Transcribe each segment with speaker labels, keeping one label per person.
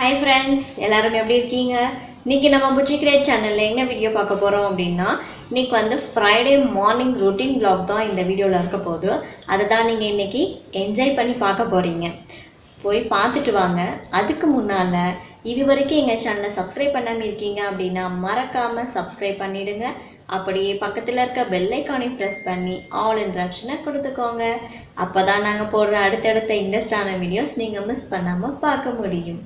Speaker 1: Hi friends, எல்லாரும் எப்படி இருக்கீங்க? இன்னைக்கு நம்ம Bujii Creates சேனல்ல என்ன வீடியோ பார்க்க போறோம் அப்படினா, இன்னைக்கு வந்து Friday morning routine vlog தான் இந்த வீடியோல இருக்க போகுது. அத தான் நீங்க இன்னைக்கு என்ஜாய் பண்ணி பார்க்க போறீங்க. போய் பார்த்துட்டு வாங்க. அதுக்கு முன்னால இதுவரைக்கும் எங்க சேனலை சப்ஸ்கிரைப் பண்ணாம இருக்கீங்க அப்படினா மறக்காம சப்ஸ்கிரைப் பண்ணிடுங்க. அப்படியே பக்கத்துல இருக்க பெல் ஐகானை பிரஸ் பண்ணி ஆல் என்ற ஆப்ஷனை கொடுத்துக்கோங்க. அப்பதான் நாங்க போடுற அடுத்தடுத்த இன்ட்ரெஸ்டான வீடியோஸ் நீங்க மிஸ் பண்ணாம பார்க்க முடியும்.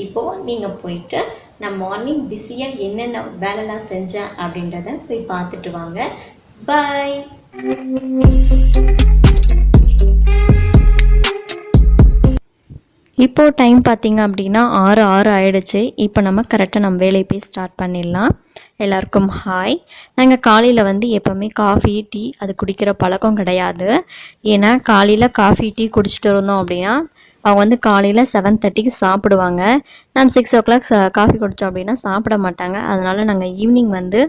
Speaker 1: இப்போ நீங்க போயிட்டு நான் மார்னிங் பிஸியா என்னென்ன வேலைலாம் செஞ்சேன் அப்படின்றத போய் பார்த்துட்டு வாங்க. பை. இப்போ டைம் பார்த்தீங்க அப்படின்னா 6 ஆயிடுச்சு. இப்போ நம்ம கரெக்டாக நம்ம வேலையை போய் ஸ்டார்ட் பண்ணிடலாம். எல்லாருக்கும் ஹாய். நாங்கள் காலையில் வந்து எப்போவுமே காஃபி டீ அது குடிக்கிற பழக்கம் கிடையாது. ஏன்னா காலையில் காஃபி டீ குடிச்சிட்டு இருந்தோம் அப்படின்னா அவங்க வந்து காலையில் 7:30க்கு சாப்பிடுவாங்க. நம்ம 6 o'clock காஃபி குடித்தோம் அப்படின்னா சாப்பிட மாட்டாங்க. அதனால் நாங்கள் ஈவினிங் வந்து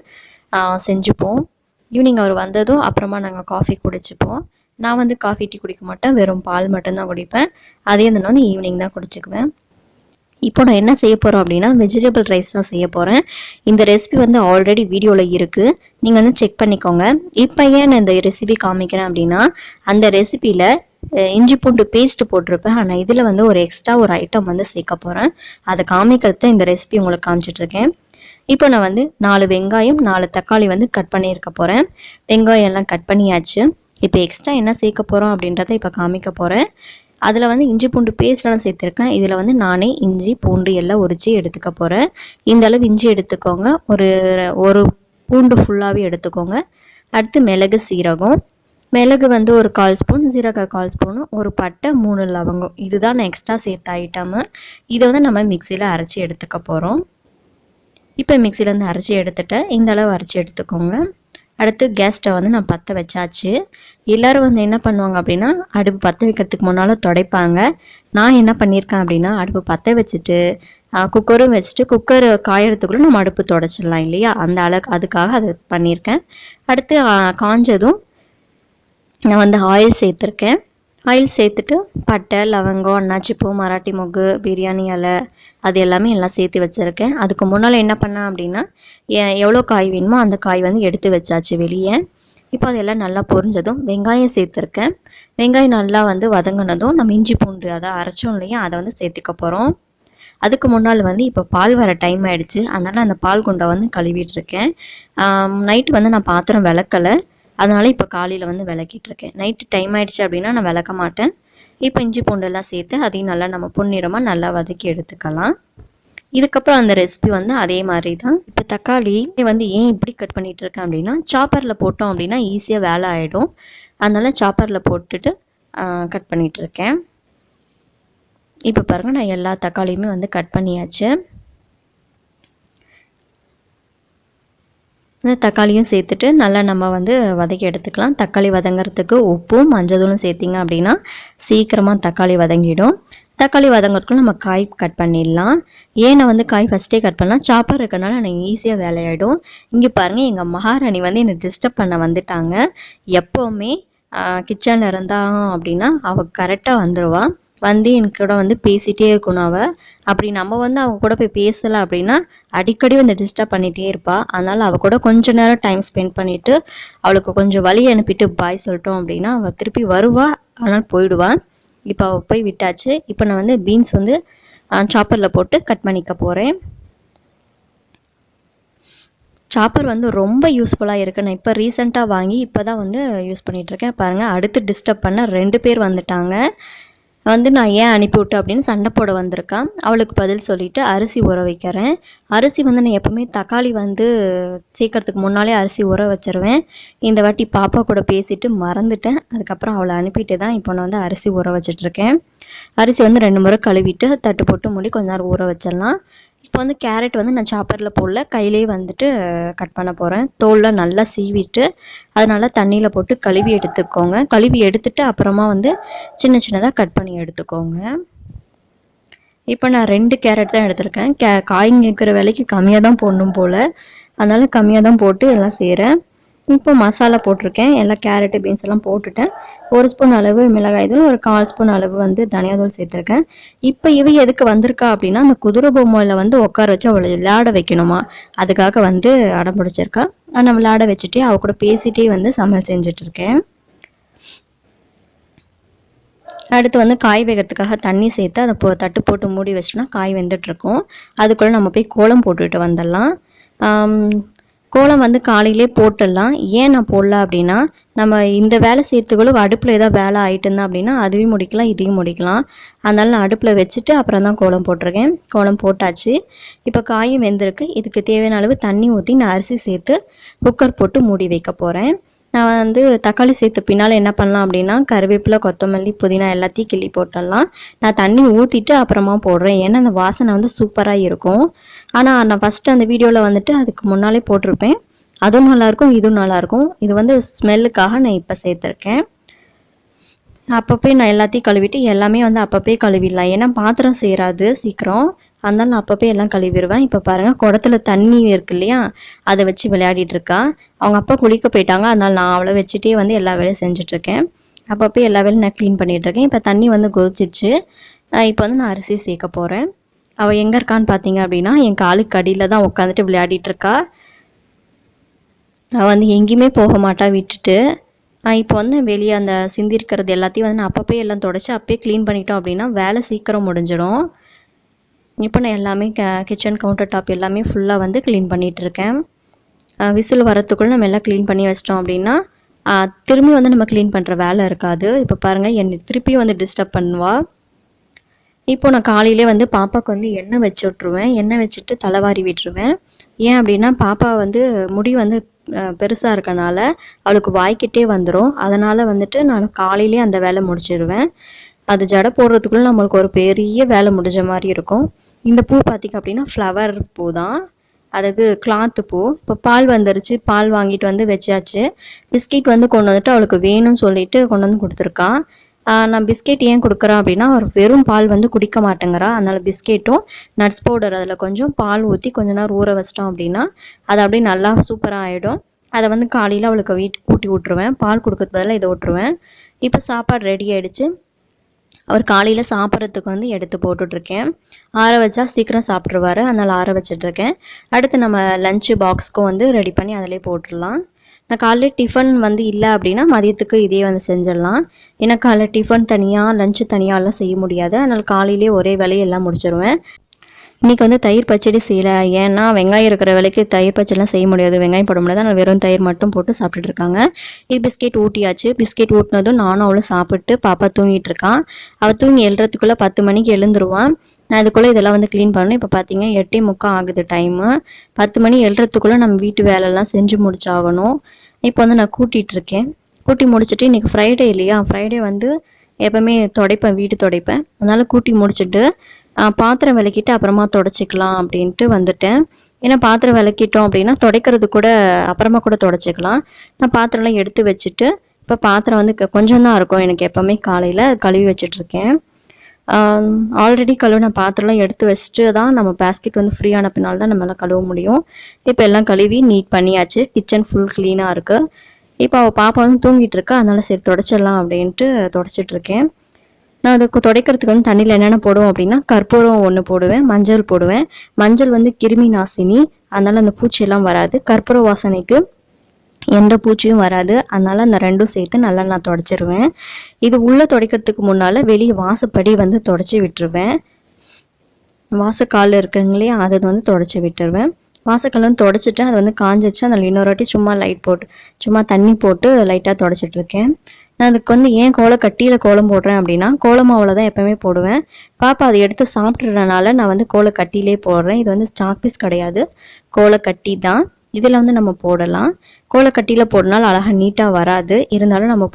Speaker 1: செஞ்சுப்போம். ஈவினிங் அவர் வந்ததும் அப்புறமா நாங்கள் காஃபி குடிச்சுப்போம். நான் வந்து காஃபி டீ குடிக்க மாட்டேன், வெறும் பால் மட்டும்தான் குடிப்பேன். அதே இருந்தோன்னு ஈவினிங் தான் குடிச்சுக்குவேன். இப்போ நான் என்ன செய்ய போகிறோம் அப்படின்னா வெஜிடபிள் ரைஸ் தான் செய்ய போகிறேன். இந்த ரெசிபி வந்து ஆல்ரெடி வீடியோவில் இருக்குது, நீங்கள் வந்து செக் பண்ணிக்கோங்க. இப்போ ஏன் நான் இந்த ரெசிபி காமிக்கிறேன் அப்படின்னா அந்த ரெசிபியில் இஞ்சி பூண்டு பேஸ்ட் போட்டிருப்பேன். ஆனால் இதில் வந்து ஒரு எக்ஸ்ட்ரா ஒரு ஐட்டம் வந்து சேர்க்க போகிறேன். அதை காமிக்கிறது இந்த ரெசிபி உங்களுக்கு காமிச்சிட்ருக்கேன். இப்போ நான் வந்து 4 வெங்காயம் 4 தக்காளி வந்து கட் பண்ணியிருக்க போகிறேன். வெங்காயம் எல்லாம் கட் பண்ணியாச்சு. இப்போ எக்ஸ்ட்ரா என்ன சேர்க்க போகிறோம் அப்படின்றத இப்போ காமிக்க போகிறேன். அதில் வந்து இஞ்சி பூண்டு பேஸ்ட்லாம் சேர்த்துருக்கேன். இதில் வந்து நானே இஞ்சி பூண்டு எல்லாம் உரித்து எடுத்துக்க போகிறேன். இந்த அளவு இஞ்சி எடுத்துக்கோங்க, ஒரு பூண்டு ஃபுல்லாகவே எடுத்துக்கோங்க. அடுத்து மிளகு சீரகம், மிளகு வந்து ஒரு 1/4 ஸ்பூன், சீரகம் 1/4 ஸ்பூனு, ஒரு பட்டை 3 லவங்கம். இதுதான் நான் எக்ஸ்ட்ரா சேர்த்த ஐட்டமு. இதை வந்து நம்ம மிக்சியில் அரைச்சி எடுத்துக்க போகிறோம். இப்போ மிக்சியிலேருந்து அரைச்சி எடுத்துட்டேன். இந்த அளவு அரைச்சி எடுத்துக்கோங்க. அடுத்து கேஸ் ஸ்டவ் வந்து நான் பற்ற வச்சாச்சு. எல்லோரும் வந்து என்ன பண்ணுவாங்க அப்படின்னா அடுப்பு பற்ற வைக்கிறதுக்கு முன்னால் துடைப்பாங்க. நான் என்ன பண்ணியிருக்கேன் அப்படின்னா அடுப்பு பற்ற வச்சுட்டு குக்கரும் வச்சுட்டு குக்கர் காயறதுக்குள்ளே நம்ம அடுப்பு துடைச்சிடலாம் இல்லையா, அந்த அதுக்காக அதை பண்ணியிருக்கேன். அடுத்து காஞ்சதும் நான் வந்து ஆயில் சேர்த்துருக்கேன். ஆயில் சேர்த்துட்டு பட்டை லவங்கம் அன்னாச்சிப்பூ மராட்டி மொக்கு பிரியாணி இலை அது எல்லாமே எல்லாம் சேர்த்து வச்சுருக்கேன். அதுக்கு முன்னால் என்ன பண்ணேன் அப்படின்னா எவ்வளோ காய் வேணுமோ அந்த காய் வந்து எடுத்து வச்சாச்சு வெளியே. இப்போ அதெல்லாம் நல்லா பொரிஞ்சதும் வெங்காயம் சேர்த்துருக்கேன். வெங்காயம் நல்லா வந்து வதங்கினதும் நம்ம இஞ்சி பூண்டு அதை அரைச்சோம் இல்லையா அதை வந்து சேர்த்துக்க போகிறோம். அதுக்கு முன்னால் வந்து இப்போ பால் வர டைம் ஆகிடுச்சு, அதனால் அந்த பால் குண்டை வந்து கழுவிட்டுருக்கேன். நைட்டு வந்து நான் பாத்திரம் விளக்கலை, அதனால் இப்போ காலையில் வந்து விளக்கிட்டுருக்கேன். நைட்டு டைம் ஆகிடுச்சு அப்படின்னா நான் விளக்க மாட்டேன். இப்போ இஞ்சி பூண்டெல்லாம் சேர்த்து அதையும் நல்லா நம்ம பொன்னிறமாக நல்லா வதக்கி எடுத்துக்கலாம். இதுக்கப்புறம் அந்த ரெசிபி வந்து அதே மாதிரி தான். இப்போ தக்காளி வந்து ஏன் இப்படி கட் பண்ணிகிட்டு இருக்கேன் அப்படின்னா சாப்பரில் போட்டோம் அப்படின்னா ஈஸியாக வேலை ஆகிடும். அதனால் சாப்பரில் போட்டுட்டு கட் பண்ணிகிட்ருக்கேன். இப்போ பாருங்கள் நான் எல்லா தக்காளியுமே வந்து கட் பண்ணியாச்சு. இந்த தக்காளியும் சேர்த்துட்டு நல்லா நம்ம வந்து வதக்கி எடுத்துக்கலாம். தக்காளி வதங்கிறதுக்கு உப்பும் மஞ்சளும் சேர்த்திங்க அப்படின்னா சீக்கிரமாக தக்காளி வதங்கிடும். தக்காளி வதங்கிறதுக்குள்ள நம்ம காய் கட் பண்ணிடலாம். ஏன் நான் வந்து காய் ஃபஸ்ட்டே கட் பண்ணலாம், சாப்பர் இருக்கனால எனக்கு ஈஸியாக வேலையாயிடும். இங்கே பாருங்கள் எங்கள் மகாராணி வந்து என்னை டிஸ்டர்ப் பண்ண வந்துட்டாங்க. எப்போவுமே கிச்சனில் இருந்தாங்க அப்படின்னா அவள் கரெக்டாக வந்துடுவாள். வந்து எனக்கு கூட வந்து பேசிகிட்டே இருக்கணும் அவள். அப்படி நம்ம வந்து அவங்க கூட போய் பேசலை அப்படின்னா அடிக்கடி வந்து டிஸ்டர்ப் பண்ணிகிட்டே இருப்பாள். அதனால் அவள் கூட கொஞ்சம் நேரம் டைம் ஸ்பெண்ட் பண்ணிவிட்டு அவளுக்கு கொஞ்சம் வழி அனுப்பிட்டு பாய் சொல்லிட்டோம் அப்படின்னா அவள் திருப்பி வருவாள், ஆனால் போயிடுவாள். இப்போ அவள் போய் விட்டாச்சு. இப்போ நான் வந்து பீன்ஸ் வந்து சாப்பரில் போட்டு கட் பண்ணிக்க போகிறேன். சாப்பர் வந்து ரொம்ப யூஸ்ஃபுல்லாக இருக்குது. நான் இப்போ ரீசெண்டாக வாங்கி இப்போ தான் வந்து யூஸ் பண்ணிகிட்ருக்கேன். பாருங்கள் அடுத்து டிஸ்டர்ப் பண்ண 2 பேர் வந்துட்டாங்க. வந்து நான் ஏன் அனுப்பிவிட்டேன் அப்படின்னு சண்டை போட வந்திருக்கான். அவளுக்கு பதில் சொல்லிவிட்டு அரிசி ஊற வைக்கிறேன். அரிசி வந்து நான் எப்போவுமே தக்காளி வந்து சேர்க்கறதுக்கு முன்னாலே அரிசி ஊற வச்சிருவேன். இந்த வாட்டி பாப்பா கூட பேசிட்டு மறந்துட்டேன். அதுக்கப்புறம் அவளை அனுப்பிட்டு தான் இப்போ நான் வந்து அரிசி ஊற வச்சிட்ருக்கேன். அரிசி வந்து 2 முறை கழுவிட்டு தட்டு போட்டு மூடி கொஞ்ச நேரம் ஊற வச்சிடலாம். இப்போ வந்து கேரட் வந்து நான் சாப்பரில் போடல, கையிலே வந்துட்டு கட் பண்ண போகிறேன். தோலில் நல்லா சீவிட்டு அதனால தண்ணியில் போட்டு கழுவி எடுத்துக்கோங்க. கழுவி எடுத்துட்டு அப்புறமா வந்து சின்ன சின்னதாக கட் பண்ணி எடுத்துக்கோங்க. இப்போ நான் 2 கேரட் தான் எடுத்திருக்கேன். காய்ங்க இருக்கிற விலைக்கு கம்மியாக தான் போடணும் போல், அதனால் கம்மியாக தான் போட்டு எல்லாம் செய்கிறேன். இப்போ மசாலா போட்டிருக்கேன். எல்லாம் கேரட்டு, பீன்ஸ் எல்லாம் போட்டுட்டேன். 1 ஸ்பூன் அளவு மிளகாய் தூள், ஒரு 1/4 ஸ்பூன் அளவு வந்து தனியாத்தூள் சேர்த்துருக்கேன். இப்போ இவ எதுக்கு வந்திருக்கா அப்படின்னா, அந்த குதிரை பொம்மையில வந்து உட்கார வச்சு அவளை விளையாட வைக்கணுமா, அதுக்காக வந்து அடம் பிடிச்சிருக்கா. நான் விளையாட வச்சுட்டே அவ கூட பேசிட்டே வந்து சமையல் செஞ்சுட்டு இருக்கேன். அடுத்து வந்து காய் வேகிறதுக்காக தண்ணி சேர்த்து அதை தட்டு போட்டு மூடி வச்சிட்டோன்னா காய் வெந்துட்டுருக்கும். அதுக்குள்ளே நம்ம போய் கோலம் போட்டுட்டு வந்துடலாம். கோலம் வந்து காலையிலே போட்டுடலாம். ஏன் நான் போடல அப்படின்னா, நம்ம இந்த வேலை செய்யறதுக்குள்ள அடுப்பில் ஏதாவது வேலை ஆகிட்டுருந்தா அப்படின்னா அதுவும் முடிக்கலாம், இதையும் முடிக்கலாம். அதனால நான் அடுப்பில் வச்சுட்டு அப்புறம் தான் கோலம் போட்டிருக்கேன். கோலம் போட்டாச்சு. இப்போ காயும் வெந்திருக்கு. இதுக்கு தேவையான அளவு தண்ணி ஊற்றி நான் அரிசி சேர்த்து குக்கர் போட்டு மூடி வைக்க போகிறேன். நான் வந்து தக்காளி சேர்த்து பின்னால் என்ன பண்ணலாம் அப்படின்னா, கருவேப்பிலை, கொத்தமல்லி, புதினா எல்லாத்தையும் கிள்ளி போட்டுடலாம். நான் தண்ணி ஊற்றிட்டு அப்புறமா போடுறேன். ஏன்னா அந்த வாசனை வந்து சூப்பராக இருக்கும். ஆனால் நான் ஃபஸ்ட்டு அந்த வீடியோவில் வந்துட்டு அதுக்கு முன்னாலே போட்டிருப்பேன். அதுவும் நல்லாயிருக்கும், இதுவும் நல்லாயிருக்கும். இது வந்து ஸ்மெல்லுக்காக நான் இப்போ சேர்த்துருக்கேன். அப்பப்போ நான் எல்லாத்தையும் கழுவிட்டு எல்லாமே வந்து அப்பப்போ கழுவிடலாம். ஏன்னா பாத்திரம் சேராது சீக்கிரம். அதனால நான் அப்பப்போ எல்லாம் கழுவிடுவேன். இப்போ பாருங்கள், குடத்துல தண்ணி இருக்கு இல்லையா, அதை வச்சு விளையாடிட்டு இருக்கா. அவங்க அப்பா குளிக்க போயிட்டாங்க. அதனால நான் அவளை வச்சுட்டே வந்து எல்லா வேலையும் செஞ்சிட்ருக்கேன். அப்பப்போ எல்லா வேலையும் நான் க்ளீன் பண்ணிகிட்ருக்கேன். இப்போ தண்ணி வந்து கொதிச்சிருச்சு. இப்போ வந்து நான் அரிசி சேர்க்க போகிறேன். அவள் எங்கே இருக்கான்னு பார்த்தீங்க அப்படின்னா, என் காலுக்கு அடியில் தான் உட்காந்துட்டு விளையாடிட்டு இருக்கா. அவள் வந்து எங்கேயுமே போக மாட்டா விட்டுட்டு. இப்போ வந்து வெளியே அந்த சிந்தி இருக்கிறது எல்லாத்தையும் வந்து நான் அப்பப்போ எல்லாம் தொடச்சி அப்பயே க்ளீன் பண்ணிட்டோம் அப்படின்னா வேலை சீக்கிரம் முடிஞ்சிடும். இப்போ நான் எல்லாமே கிச்சன் கவுண்டர் டாப் எல்லாமே ஃபுல்லாக வந்து க்ளீன் பண்ணிகிட்ருக்கேன். விசில் வரத்துக்குள்ளே நம்ம எல்லாம் க்ளீன் பண்ணி வச்சிட்டோம் அப்படின்னா திரும்பி வந்து நம்ம க்ளீன் பண்ணுற வேலை இருக்காது. இப்போ பாருங்கள், என்னை திருப்பியும் வந்து டிஸ்டர்ப் பண்ணுவாள். இப்போ நான் காலையிலே வந்து பாப்பாவுக்கு வந்து எண்ணெய் வச்சு விட்ருவேன். எண்ணெய் வச்சுட்டு தலைவாரி விட்டுருவேன். ஏன் அப்படின்னா, பாப்பா வந்து முடி வந்து பெருசாக இருக்கனால அவளுக்கு வாய்க்கிட்டே வந்துடும். அதனால் வந்துட்டு நான் காலையிலே அந்த வேலை முடிச்சிடுவேன். அது ஜடை போடுறதுக்குள்ளே நம்மளுக்கு ஒரு பெரிய வேலை முடிஞ்ச மாதிரி இருக்கும். இந்த பூ பார்த்திங்க அப்படின்னா ஃப்ளவர் பூ தான், அதாவது கிளாத்து பூ. இப்போ பால் வந்துருச்சு, பால் வாங்கிட்டு வந்து வச்சாச்சு. பிஸ்கெட் வந்து கொண்டு வந்துட்டு அவளுக்கு வேணும்னு சொல்லிட்டு கொண்டு வந்து கொடுத்துருக்கான். நான் பிஸ்கெட் ஏன் கொடுக்குறேன் அப்படின்னா, அவர் வெறும் பால் வந்து குடிக்க மாட்டேங்கிறா. அதனால் பிஸ்கெட்டும் நட்ஸ் பவுடர் அதில் கொஞ்சம் பால் ஊற்றி கொஞ்ச நேரம் ஊற வச்சிட்டோம் அப்படின்னா அது அப்படியே நல்லா சூப்பராக ஆகிடும். அதை வந்து காலையில் அவளுக்கு ஊட்டி விட்ருவேன். பால் கொடுக்கறது பதிலாக இதை விட்ருவேன். இப்போ சாப்பாடு ரெடி ஆகிடுச்சு. அவர் காலையில் சாப்பிட்றதுக்கு வந்து எடுத்து போட்டுட்ருக்கேன். ஆற வச்சா சீக்கிரம் சாப்பிட்ருவாரு. அதனால் ஆற வச்சிட்ருக்கேன். அடுத்து நம்ம லஞ்சு பாக்ஸ்க்கும் வந்து ரெடி பண்ணி அதிலே போட்டுடலாம். நான் காலையில் டிஃபன் வந்து இல்லை அப்படின்னா மதியத்துக்கு இதே வந்து செஞ்சிடலாம். ஏன்னா காலையில் டிஃபன் தனியாக லஞ்சு தனியாகலாம் செய்ய முடியாது. அதனால் காலையிலே ஒரே வேலையெல்லாம் முடிச்சிடுவேன். இன்றைக்கி வந்து தயிர் பச்சடி செய்யலை. ஏன்னா வெங்காயம் இருக்கிற வேலைக்கு தயிர் பச்சடிலாம் செய்ய முடியாது, வெங்காயம் போட முடியாது. ஆனால் வெறும் தயிர் மட்டும் போட்டு சாப்பிட்டுட்டு இருக்காங்க. இது பிஸ்கெட் ஊட்டியாச்சு. பிஸ்கெட் ஊட்டினதும் நானும் அவளும் சாப்பிட்டு பாப்பா தூங்கிட்டு இருக்கான். அவள் தூங்கி எழுறதுக்குள்ளே 10 மணிக்கு எழுந்துருவான். நான் இதுக்குள்ளே இதெல்லாம் வந்து க்ளீன் பண்ணணும். இப்போ பார்த்தீங்க 8:45 ஆகுது டைமு. 10 மணி எழுறதுக்குள்ளே நம்ம வீட்டு வேலையெல்லாம் செஞ்சு முடிச்சாகணும். இப்போ வந்து நான் கூட்டிகிட்ருக்கேன். கூட்டி முடிச்சுட்டு இன்றைக்கி ஃப்ரைடே இல்லையா, ஃப்ரைடே வந்து எப்போவுமே துடைப்பேன், வீட்டு துடைப்பேன். அதனால் கூட்டி முடிச்சுட்டு பாத்திரம் விளக்கிட்டு அப்புறமா துடைச்சிக்கலாம் அப்படின்ட்டு வந்துட்டேன். ஏன்னா பாத்திரம் விளக்கிட்டோம் அப்படின்னா துடைக்கிறது கூட அப்புறமா கூட துடைச்சிக்கலாம். நான் பாத்திரம்லாம் எடுத்து வச்சுட்டு இப்போ பாத்திரம் வந்து கொஞ்சம் தான் இருக்கும் எனக்கு எப்போவுமே. காலையில் கழுவி வச்சிட்ருக்கேன். ஆல்ரெடி கழுவின பாத்திரம்லாம் எடுத்து வச்சுட்டு தான் நம்ம பேஸ்கெட் வந்து ஃப்ரீயான பின்னால் தான் நம்மளால் கழுவ முடியும். இப்போ எல்லாம் கழுவி நீட் பண்ணியாச்சு. கிச்சன் ஃபுல் க்ளீனாக இருக்குது. இப்போ அவள் பாப்பா வந்து தூங்கிட்டு இருக்கா. அதனால் சரி துடைச்சிடலாம் அப்படின்ட்டு துடைச்சிட்ருக்கேன். நான் அதுக்கு துடைக்கிறதுக்கு வந்து தண்ணியில் என்னென்ன போடுவோம் அப்படின்னா, கற்பூரம் 1 போடுவேன், மஞ்சள் போடுவேன். மஞ்சள் வந்து கிருமி நாசினி, அதனால் அந்த பூச்சியெல்லாம் வராது. கற்பூர வாசனைக்கு எந்த பூச்சியும் வராது. அதனால் அந்த 2ம் சேர்த்து நல்லா நான் துடைச்சிருவேன். இது உள்ளே துடைக்கிறதுக்கு முன்னால் வெளியே வாசப்படி வந்து துடைச்சி விட்டுருவேன். வாசக்கால் இருக்குங்க இல்லையா, அதை வந்து துடைச்சி விட்டுருவேன். வாசக்கால் வந்து துடைச்சிட்டு அது வந்து காஞ்சிச்சு. அதில் இன்னொரு வாட்டி சும்மா தண்ணி போட்டு லைட்டாக துடைச்சிட்ருக்கேன். நான் அதுக்கு வந்து ஏன் கோலக்கட்டியில் கோலம் போடுறேன் அப்படின்னா, கோலமாவில் தான் எப்போவுமே போடுவேன். பாப்பா அதை எடுத்து சாப்பிட்றதுனால நான் வந்து கோலக்கட்டிலே போடுறேன். இது வந்து ஸ்டாக் பீஸ் கிடையாது, கோலக்கட்டி தான். இதில் வந்து நம்ம போடலாம். கோலக்கட்டியில் போடனால அழகாக நீட்டாக வராது. இருந்தாலும் நம்ம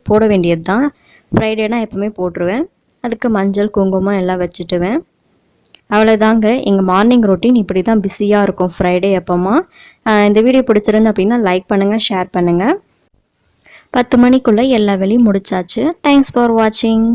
Speaker 1: போட வேண்டியது தான். ஃப்ரைடேனா எப்போவுமே போட்டுருவேன். அதுக்கு மஞ்சள், குங்குமம் எல்லாம் வச்சுட்டுவேன். அவ்வளோதாங்க. எங்கள் மார்னிங் ரொட்டீன் இப்படி தான் பிஸியாக இருக்கும் ஃப்ரைடே எப்போமா. இந்த வீடியோ பிடிச்சிருந்து அப்படின்னா லைக் பண்ணுங்கள், ஷேர் பண்ணுங்கள். 10 மணிக்குள்ளே எல்லா வேலையும் முடிச்சாச்சு. தேங்க்ஸ் ஃபார் வாட்சிங்.